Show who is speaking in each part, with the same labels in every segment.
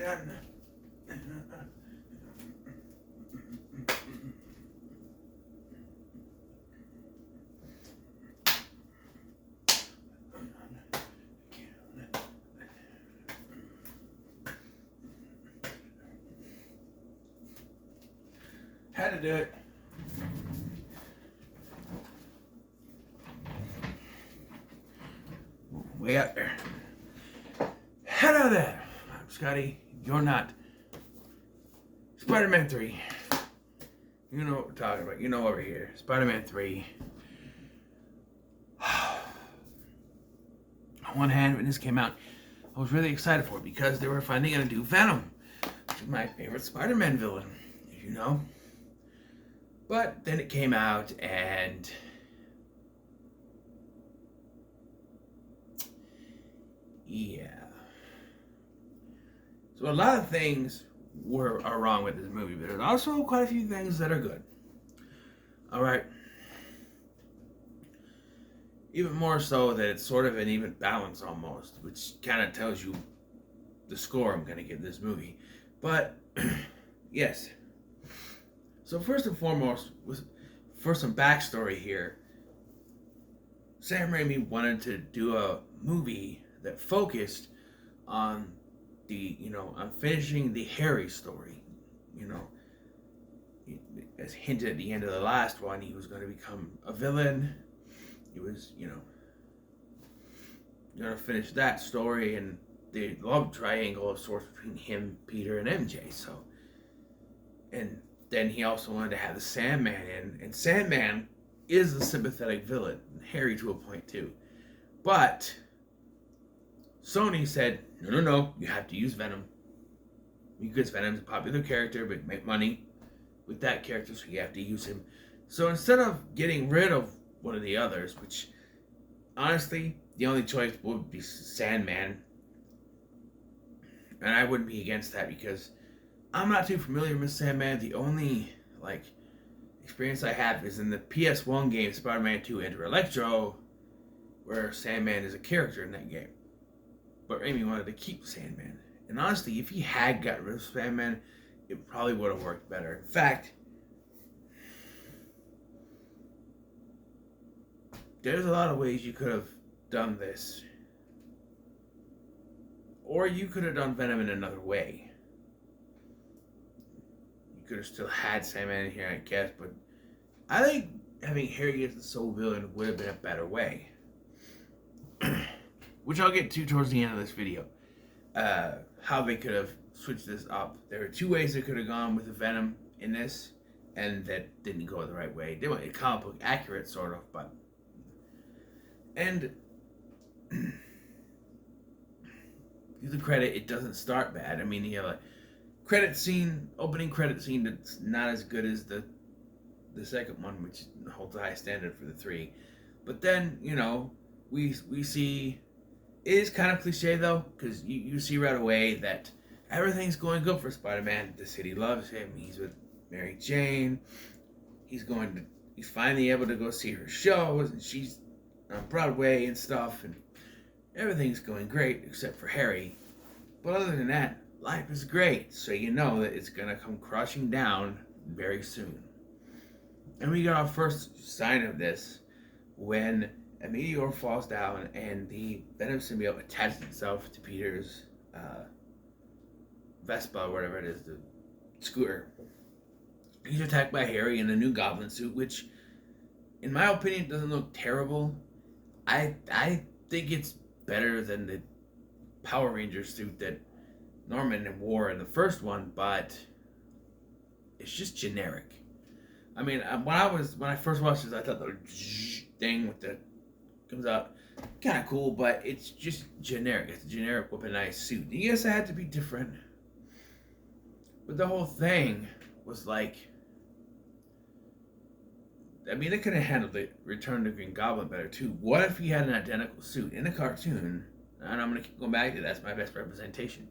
Speaker 1: get out of there. Had to do it. Way out there. Hello there. I'm Scotty. You're not. Spider-Man 3. You know what we're talking about. You know over here. Spider-Man 3. On one hand, when this came out, I was really excited for it because they were finally going to do Venom, which is my favorite Spider-Man villain, as you know. But then it came out and yeah. So a lot of things are wrong with this movie, but there's also quite a few things that are good. Alright. Even more so that it's sort of an even balance almost, which kind of tells you the score I'm going to give this movie. But, yes. So first and foremost, for some backstory here, Sam Raimi wanted to do a movie that focused on on finishing the Harry story. As hinted at the end of the last one, he was going to become a villain. He was, going to finish that story and the love triangle of sorts between him, Peter, and MJ. So, and then he also wanted to have the Sandman in, and Sandman is the sympathetic villain, Harry to a point too. But Sony said, no, you have to use Venom. Because Venom's a popular character, but make money with that character, so you have to use him. So instead of getting rid of one of the others, which honestly, the only choice would be Sandman. And I wouldn't be against that because I'm not too familiar with Sandman. The only experience I have is in the PS1 game Spider-Man 2 Enter Electro, where Sandman is a character in that game. But Raimi wanted to keep Sandman. And honestly, if he had got rid of Sandman, it probably would have worked better. In fact, there's a lot of ways you could have done this. Or you could have done Venom in another way. You could have still had Sandman in here, I guess, but I think having Harry as the sole villain would have been a better way. Which I'll get to towards the end of this video. How they could have switched this up. There are two ways they could have gone with the Venom in this, and that didn't go the right way. They went comic book accurate, sort of, but... And... give the credit, it doesn't start bad. I mean, you have a opening credit scene that's not as good as the second one, which holds a high standard for the 3. But then, we see... It is kind of cliche though, because you see right away that everything's going good for Spider-Man. The city loves him. He's with Mary Jane. He's finally able to go see her shows, and she's on Broadway and stuff, and everything's going great except for Harry. But other than that, life is great. So you know that it's gonna come crushing down very soon. And we got our first sign of this when a meteor falls down and the Venom symbiote attaches itself to Peter's Vespa, or whatever it is, the scooter. He's attacked by Harry in a new Goblin suit, which, in my opinion, doesn't look terrible. I think it's better than the Power Ranger suit that Norman wore in the first one, but it's just generic. I mean, when I first watched this, I thought the thing with the comes out kind of cool, but it's just generic. It's a generic weaponized suit. Yes, it had to be different, but the whole thing was like, I mean, they could have handled the Return to Green Goblin better too. What if he had an identical suit in the cartoon? And I'm gonna keep going back to that's my best representation.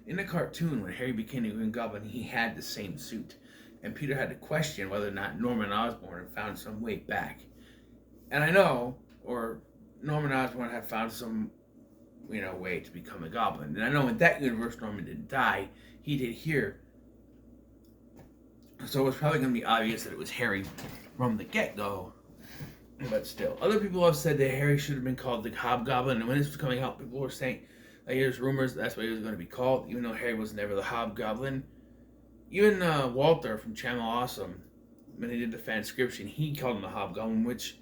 Speaker 1: In the cartoon, when Harry became the Green Goblin, he had the same suit, and Peter had to question whether or not Norman Osborn had found some way back. And I know, or Norman Osborn had found some way to become a goblin. And I know in that universe Norman didn't die. He did here. So it was probably going to be obvious that it was Harry from the get-go. But still, other people have said that Harry should have been called the Hobgoblin. And when this was coming out, people were saying, like, there's rumors that's what he was going to be called, even though Harry was never the Hobgoblin. Even Walter from Channel Awesome, when he did the fanscription, he called him the Hobgoblin, which,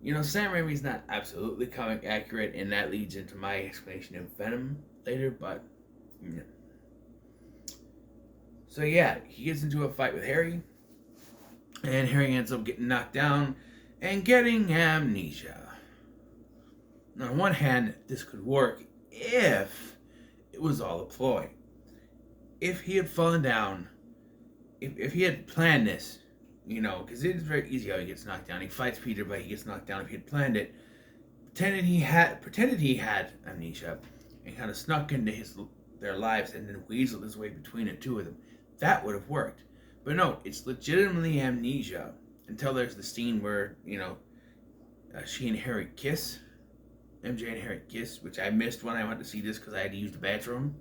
Speaker 1: Sam Raimi's not absolutely comic accurate, and that leads into my explanation of Venom later, but, yeah. So, yeah, he gets into a fight with Harry, and Harry ends up getting knocked down and getting amnesia. Now, on one hand, this could work if it was all a ploy. If he had fallen down, if he had planned this, because it's very easy how he gets knocked down. He fights Peter, but he gets knocked down. If he had planned it, pretended he had amnesia, and kind of snuck into their lives, and then weaseled his way between the two of them, that would have worked. But no, it's legitimately amnesia until there's the scene where she and Harry kiss, MJ and Harry kiss, which I missed when I went to see this because I had to use the bathroom.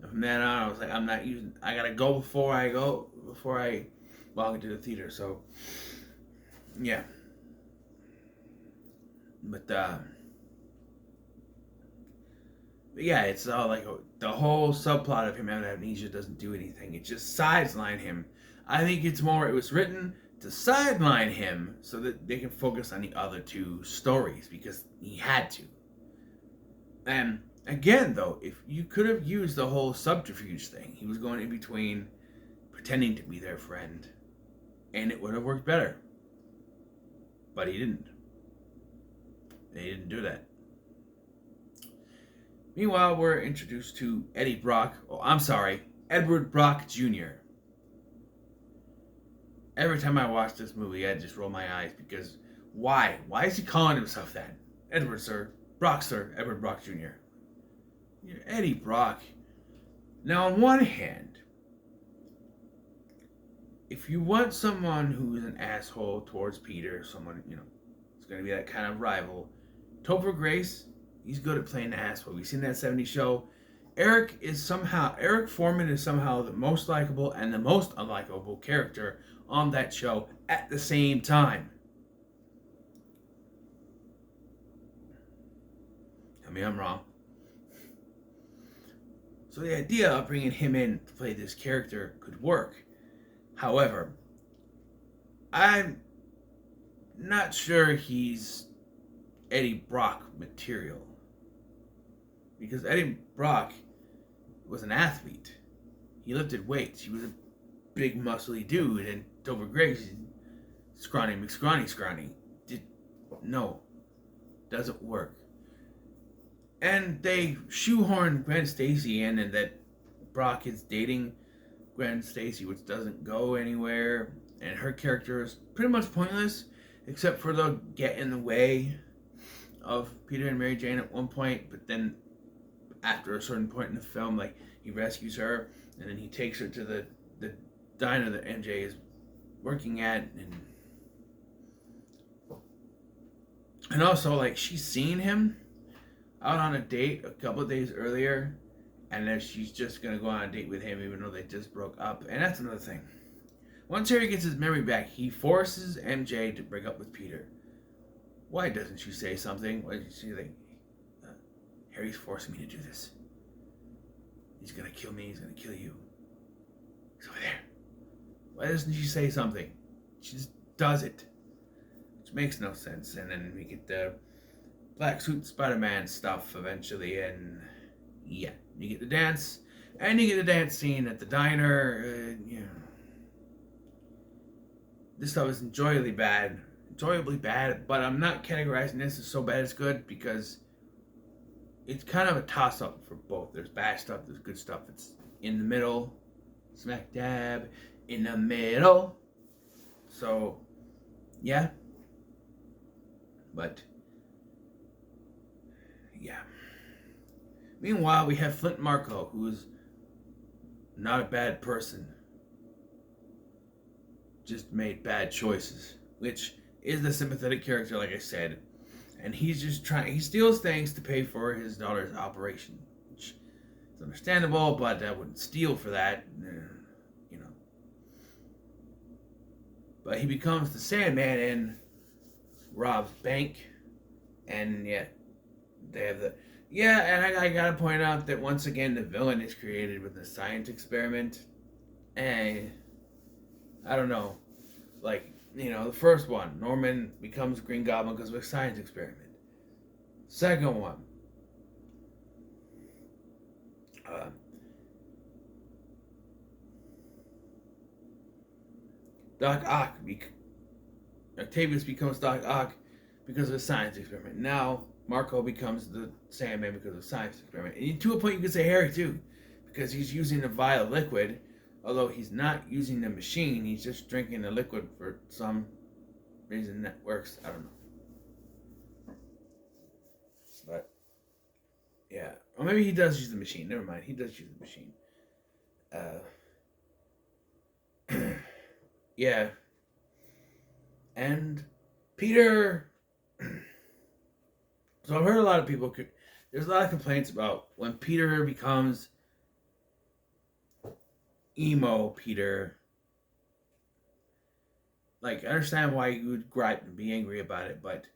Speaker 1: And from then on, I was like, I gotta go before I walk into the theater. So, yeah. But yeah, it's all like the whole subplot of him having amnesia doesn't do anything. It just sideline him. I think it was written to sideline him so that they can focus on the other two stories because he had to. And again, though, if you could have used the whole subterfuge thing, he was going in between pretending to be their friend, and it would have worked better. But he didn't. They didn't do that. Meanwhile, we're introduced to Edward Brock Jr. Every time I watch this movie, I just roll my eyes because why? Why is he calling himself that? Edward, sir. Brock, sir. Edward Brock Jr. You're Eddie Brock. Now, on one hand, if you want someone who's an asshole towards Peter, someone, is going to be that kind of rival, Topher Grace, he's good at playing the asshole. We've seen that 70s show. Eric Foreman is somehow the most likable and the most unlikable character on that show at the same time. Tell me I'm wrong. So the idea of bringing him in to play this character could work. However, I'm not sure he's Eddie Brock material. Because Eddie Brock was an athlete. He lifted weights. He was a big, muscly dude. And Topher Grace, scrawny. No. Doesn't work. And they shoehorn Gwen Stacy in, and that Brock is dating Gwen Stacy, which doesn't go anywhere. And her character is pretty much pointless, except for they'll get in the way of Peter and Mary Jane at one point, but then after a certain point in the film, like, he rescues her, and then he takes her to the diner that MJ is working at, and also, like, she's seen him out on a date a couple of days earlier, and then she's just gonna go on a date with him even though they just broke up. And that's another thing. Once Harry gets his memory back, he forces MJ to break up with Peter. Why doesn't she say something? Why doesn't she like, Harry's forcing me to do this. He's gonna kill me, he's gonna kill you. He's over there. Why doesn't she say something? She just does it. Which makes no sense. And then we get the Black Suit Spider-Man stuff eventually, and yeah, you get the dance, and you get the dance scene at the diner. This stuff is enjoyably bad, but I'm not categorizing this as so bad it's good because it's kind of a toss-up for both. There's bad stuff, there's good stuff. It's in the middle, smack dab in the middle. So, yeah. But, yeah. Meanwhile, we have Flint Marko, who's not a bad person. Just made bad choices, which is the sympathetic character, like I said. and he's just he steals things to pay for his daughter's operation, which is understandable, but I wouldn't steal for that, you know. But he becomes the Sandman and robs bank, and yeah, they have the and I gotta point out that once again the villain is created with a science experiment, and I don't know, like, the first one, Norman becomes Green Goblin because of a science experiment. Second one, uh, Doc Ock, Octavius becomes Doc Ock because of a science experiment. Now Marco becomes the Sandman because of a science experiment. And to a point, you could say Harry too, because he's using a vial of liquid, although he's not using the machine. He's just drinking the liquid for some reason that works. I don't know. But yeah, or maybe he does use the machine. Never mind, he does use the machine. Yeah, and Peter. So I've heard a lot of people. There's a lot of complaints about when Peter becomes emo Peter. Like, I understand why you would gripe and be angry about it, but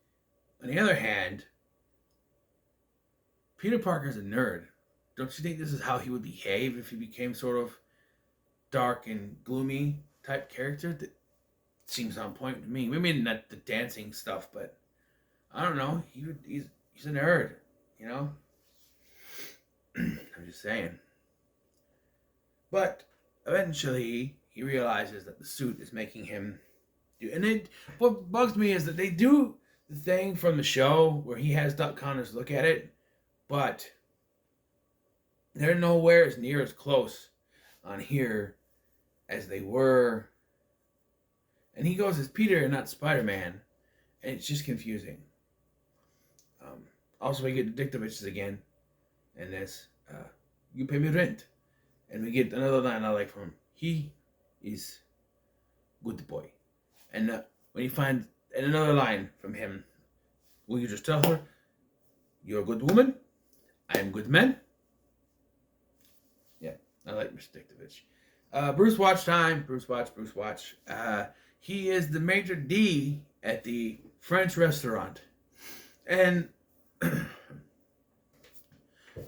Speaker 1: on the other hand, Peter Parker's a nerd. Don't you think this is how he would behave if he became sort of dark and gloomy type character? That seems on point to me. Maybe not the dancing stuff, but I don't know. He's a nerd, I'm just saying. But eventually, he realizes that the suit is making him do. And what bugs me is that they do the thing from the show where he has Doc Connors look at it, but they're nowhere as near as close on here as they were. And he goes as Peter and not Spider-Man, and it's just confusing. Also, we get Dictovich's again in this. You pay me rent. And we get another line I like from him. He is good boy. And when you find another line from him, will you just tell her, you're a good woman, I am good man? Yeah, I like Mr. Dictovich. Bruce Watch time. Bruce Watch. He is the maitre d' at the French restaurant. And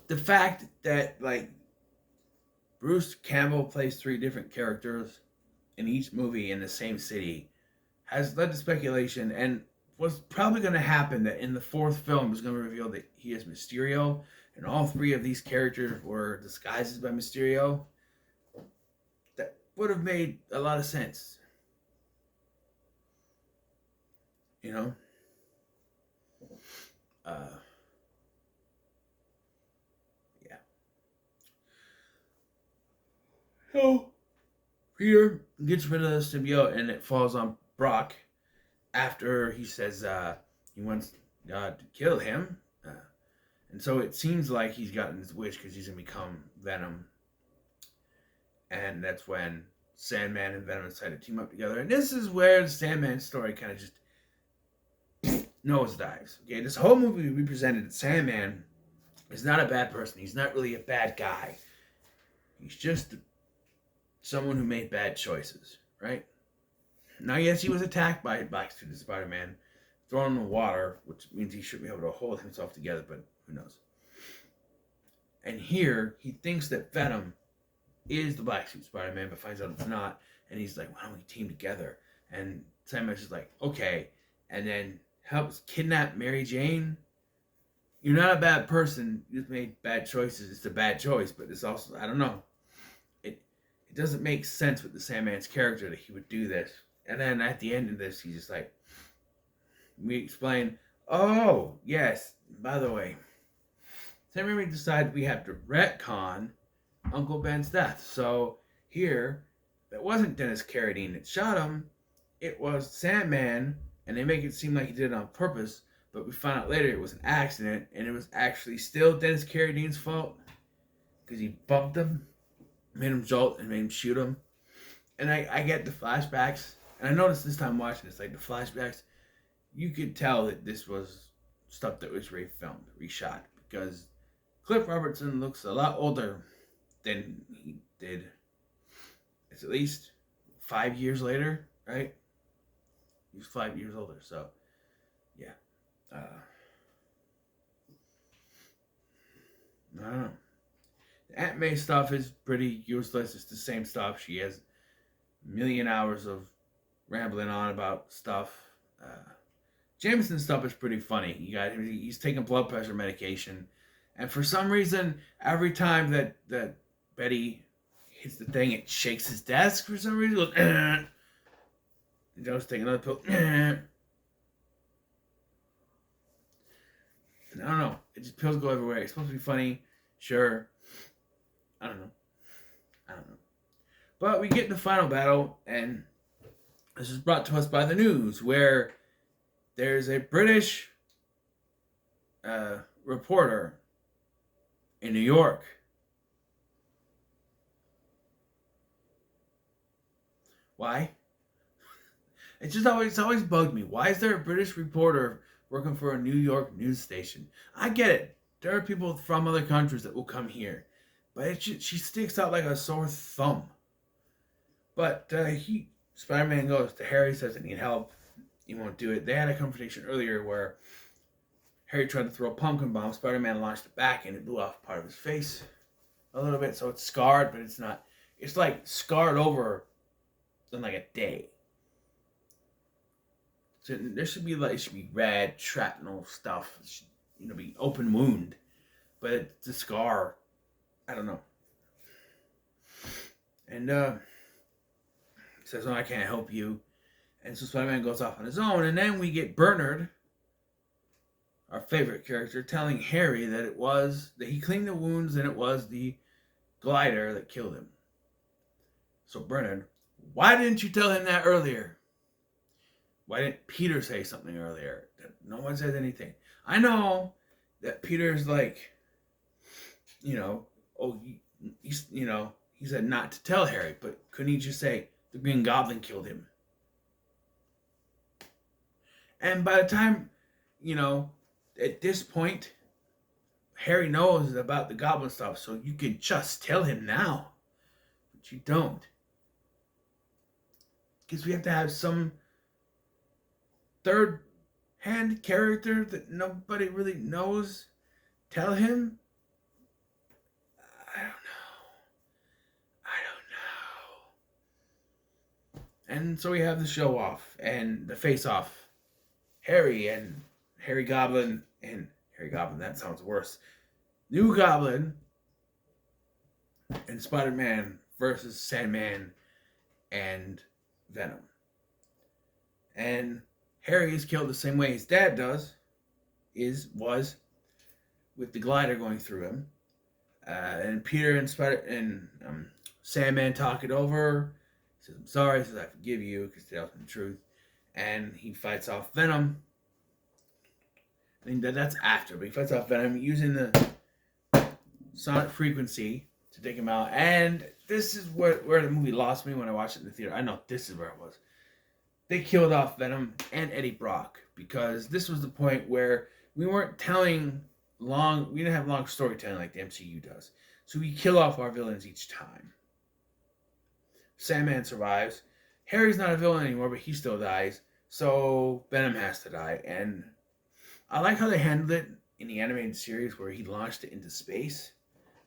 Speaker 1: the fact that, like, Bruce Campbell plays 3 different characters in each movie in the same city has led to speculation, and was probably going to happen that in the 4th film was going to reveal that he is Mysterio, and all 3 of these characters were disguises by Mysterio. That would have made a lot of sense. Yeah. So Peter gets rid of the symbiote, and it falls on Brock after he says he wants God to kill him. And so it seems like he's gotten his wish because he's going to become Venom. And that's when Sandman and Venom decide to team up together. And this is where the Sandman story kind of just nosedives. Okay, this whole movie represented that Sandman is not a bad person. He's not really a bad guy. He's just someone who made bad choices, right? Now, yes, he was attacked by Black Suit Spider-Man, thrown in the water, which means he should be able to hold himself together, but who knows? And here, he thinks that Venom is the Black Suit Spider-Man, but finds out it's not, and he's like, why don't we team together? And Sandman's just like, okay, and then helps kidnap Mary Jane. You're not a bad person, you just made bad choices. It's a bad choice, but it's also, I don't know. It doesn't make sense with the Sandman's character that he would do this. And then at the end of this, he's just like, we explain, oh, yes, by the way, Sam Raimi decided we have to retcon Uncle Ben's death. So here, it wasn't Dennis Carradine that shot him, it was Sandman, and they make it seem like he did it on purpose, but we found out later it was an accident, and it was actually still Dennis Carradine's fault, because he bumped him, made him jolt, and made him shoot him. And I get the flashbacks, and I noticed this time watching this, like the flashbacks, you could tell that this was stuff that was refilmed, reshot, because Cliff Robertson looks a lot older than he did. It's at least 5 years later, right? He's 5 years older, so yeah. I don't know. The Aunt May stuff is pretty useless. It's the same stuff. She has a million hours of rambling on about stuff. Jameson stuff is pretty funny. He's taking blood pressure medication, and for some reason, every time that Betty hits the thing, it shakes his desk for some reason. It goes, and Joe's taking another pill. I don't know. It just pills go everywhere. It's supposed to be funny, sure. I don't know. But we get in the final battle, and this is brought to us by the news, where there's a British reporter in New York. Why? It's always bugged me. Why is there a British reporter working for a New York news station? I get it. There are people from other countries that will come here, but she sticks out like a sore thumb. But Spider-Man goes to Harry, says I need help. He won't do it. They had a confrontation earlier where Harry tried to throw a pumpkin bomb. Spider-Man launched it back, and it blew off part of his face a little bit, so it's scarred, but it's not. It's like scarred over in like a day. So there should be it should be red shrapnel stuff. It should, be open wound, but it's a scar. I don't know. And he says, "No, I can't help you." And so Spider-Man goes off on his own, and then we get Bernard, our favorite character, telling Harry that he cleaned the wounds and it was the glider that killed him. So Bernard, why didn't you tell him that earlier? Why didn't Peter say something earlier? No one said anything. I know that Peter's he said not to tell Harry, but couldn't he just say the Green Goblin killed him? And by the time, at this point, Harry knows about the Goblin stuff, so you can just tell him now. But you don't. Because we have to have some third-hand character that nobody really knows tell him. I don't know. And so we have the show off and the face off. Harry, that sounds worse. New Goblin and Spider-Man versus Sandman and Venom. And Harry is killed the same way his dad was with the glider going through him. And Peter and Sandman talk it over. He says, "I'm sorry," he says, "I forgive you," because he tells him the truth. And he fights off Venom. I think that's after, but he fights off Venom using the sonic frequency to take him out. And this is where the movie lost me when I watched it in the theater. I know this is where it was. They killed off Venom and Eddie Brock, because this was the point where we didn't have long storytelling like the MCU does. So we kill off our villains each time. Sandman survives. Harry's not a villain anymore, but he still dies. So Venom has to die. And I like how they handled it in the animated series where he launched it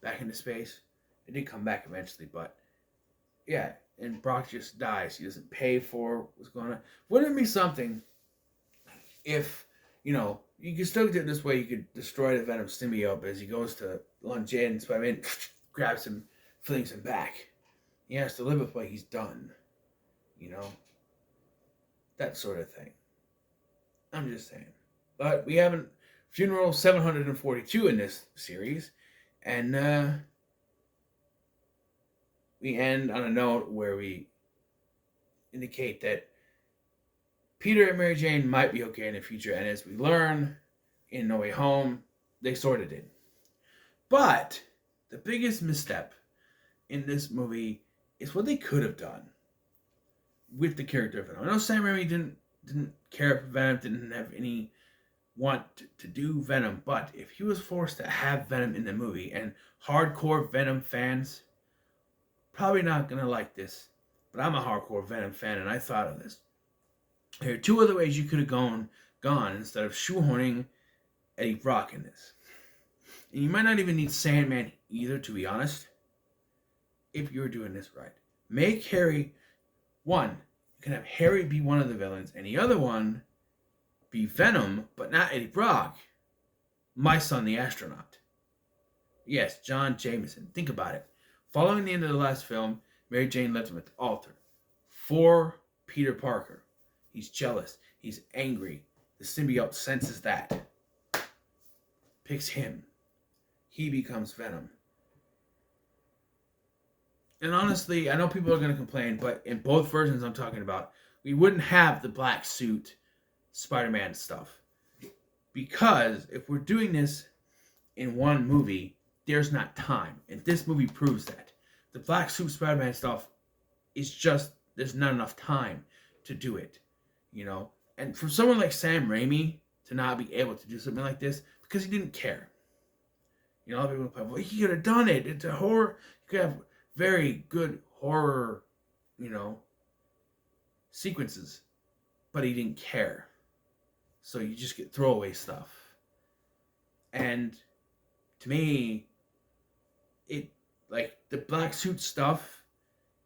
Speaker 1: back into space. It did come back eventually, but yeah. And Brock just dies. He doesn't pay for what's going on. Wouldn't it be something if, you could still do it this way. You could destroy the Venom symbiote, but as he goes to lunge in, Spider-Man grabs him, flings him back. He has to live with what he's done. That sort of thing. I'm just saying. But we have Funeral 742 in this series, and we end on a note where we indicate that Peter and Mary Jane might be okay in the future, and as we learn in No Way Home, they sort of did. But the biggest misstep in this movie is what they could have done with the character of Venom. I know Sam Raimi didn't care for Venom, didn't have any want to do Venom, but if he was forced to have Venom in the movie, and hardcore Venom fans probably not gonna like this, but I'm a hardcore Venom fan, and I thought of this. There are two other ways you could have gone instead of shoehorning Eddie Brock in this. And you might not even need Sandman either, to be honest, if you were doing this right. Make Harry one. You can have Harry be one of the villains, and the other one be Venom, but not Eddie Brock. My Son the Astronaut. Yes, John Jameson. Think about it. Following the end of the last film, Mary Jane left him at the altar. For Peter Parker. He's jealous. He's angry. The symbiote senses that. Picks him. He becomes Venom. And honestly, I know people are going to complain, but in both versions I'm talking about, we wouldn't have the black suit Spider-Man stuff. Because if we're doing this in one movie, there's not time. And this movie proves that. The black suit Spider-Man stuff is just, there's not enough time to do it. You know? And for someone like Sam Raimi to not be able to do something like this, because he didn't care. You know, a lot of people play, well, he could have done it. It's a horror. You could have very good horror, you know, sequences. But he didn't care. So you just get throwaway stuff. And to me, it, like, the black suit stuff,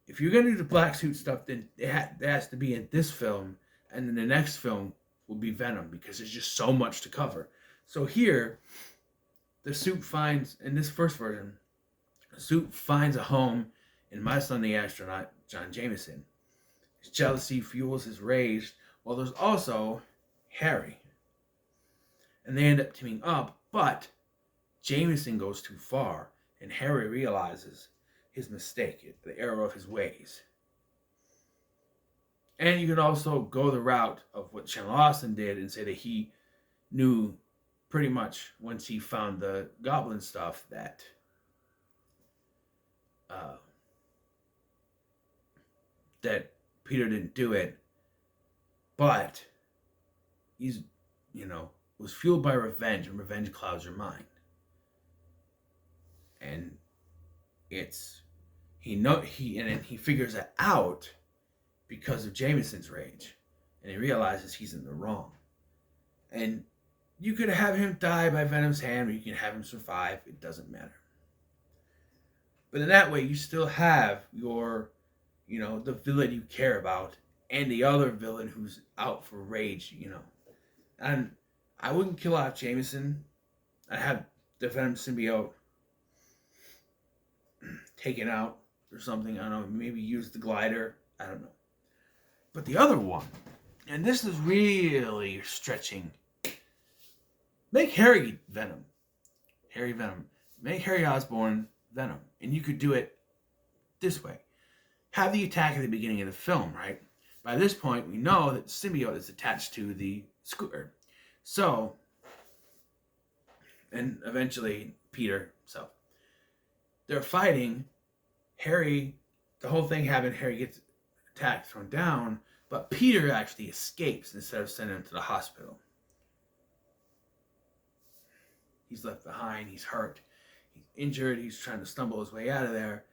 Speaker 1: if you're going to do the black suit stuff, then it has to be in this film. And then the next film will be Venom, because there's just so much to cover. So here, the suit finds, in this first version, the suit finds a home in My Son the Astronaut, John Jameson. His jealousy fuels his rage, while there's also Harry. And they end up teaming up, but Jameson goes too far, and Harry realizes his mistake, the error of his ways. And you can also go the route of what Chandler Austin did and say that he knew pretty much once he found the goblin stuff that that Peter didn't do it, but he's, you know, was fueled by revenge, and revenge clouds your mind. And it's he figures it out because of Jameson's rage, and he realizes he's in the wrong. And you could have him die by Venom's hand, or you can have him survive. It doesn't matter. But in that way, you still have your, you know, the villain you care about, and the other villain who's out for rage, you know. And I wouldn't kill off Jameson. I'd have the Venom symbiote taken out or something. I don't know, maybe use the glider. I don't know. But the other one, and this is really stretching, make Harry Venom. Harry Venom. Make Harry Osborn Venom. And you could do it this way. Have the attack at the beginning of the film, right? By this point, we know that the symbiote is attached to the scooter. So, and eventually Peter himself. They're fighting. Harry, the whole thing happened, Harry gets attacked, thrown down, but Peter actually escapes instead of sending him to the hospital. He's left behind, he's hurt, he's injured, he's trying to stumble his way out of there,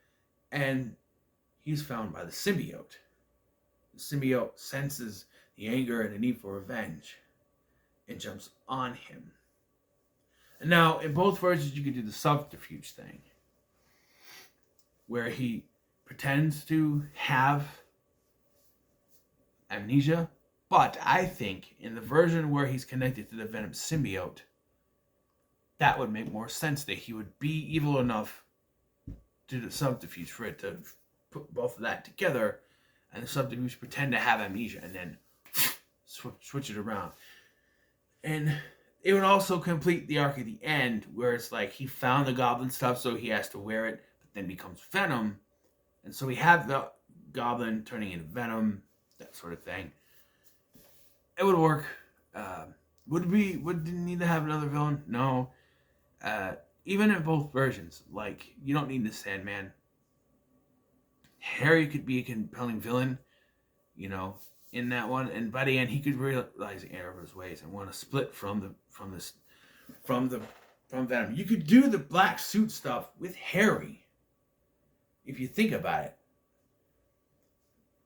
Speaker 1: and he's found by the symbiote. The symbiote senses the anger and the need for revenge and jumps on him. And now, in both versions, you could do the subterfuge thing, where he pretends to have amnesia, but I think in the version where he's connected to the Venom symbiote, that would make more sense, that he would be evil enough to do the subterfuge for it to put both of that together, and the subterfuge pretend to have amnesia and then switch it around. And it would also complete the arc at the end, where it's like he found the goblin stuff, so he has to wear it, but then becomes Venom. And so we have the goblin turning into Venom, that sort of thing. It would work. Would it need to have another villain? No. Even in both versions, like, you don't need the Sandman. Harry could be a compelling villain, you know, in that one, and by the end he could realize the error of his ways and want to split from Venom. You could do the black suit stuff with Harry, if you think about it.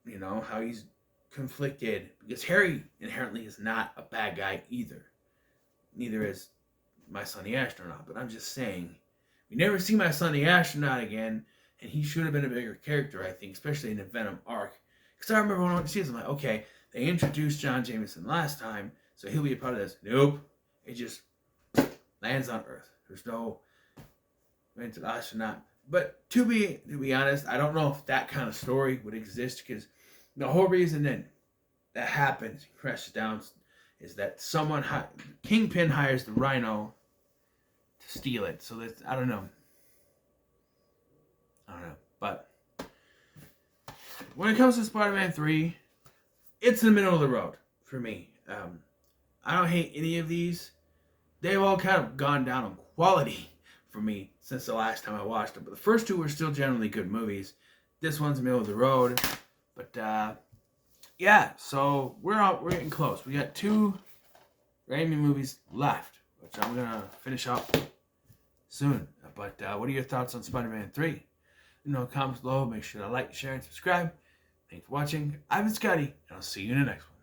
Speaker 1: You know how he's conflicted, because Harry inherently is not a bad guy either. Neither is my son the astronaut. But I'm just saying, we never see my son the astronaut again, and he should have been a bigger character, I think, especially in the Venom arc. Because I remember when I went to see this, I'm like, okay, they introduced John Jameson last time, so he'll be a part of this. Nope. It just lands on Earth. There's no went to the astronaut. But to be honest, I don't know if that kind of story would exist, because the whole reason then that happens, crashes down, is that Kingpin hires the Rhino to steal it. So that's, I don't know. But when it comes to Spider-Man 3, it's in the middle of the road for me. I don't hate any of these. They've all kind of gone down in quality for me since the last time I watched them. But the first two were still generally good movies. This one's middle of the road. But yeah, so we're getting close. We got 2 Raimi movies left, which I'm gonna finish up soon. But what are your thoughts on Spider-Man 3? Comments below. Make sure to like, share, and subscribe. Thanks for watching. I've been Scotty, and I'll see you in the next one.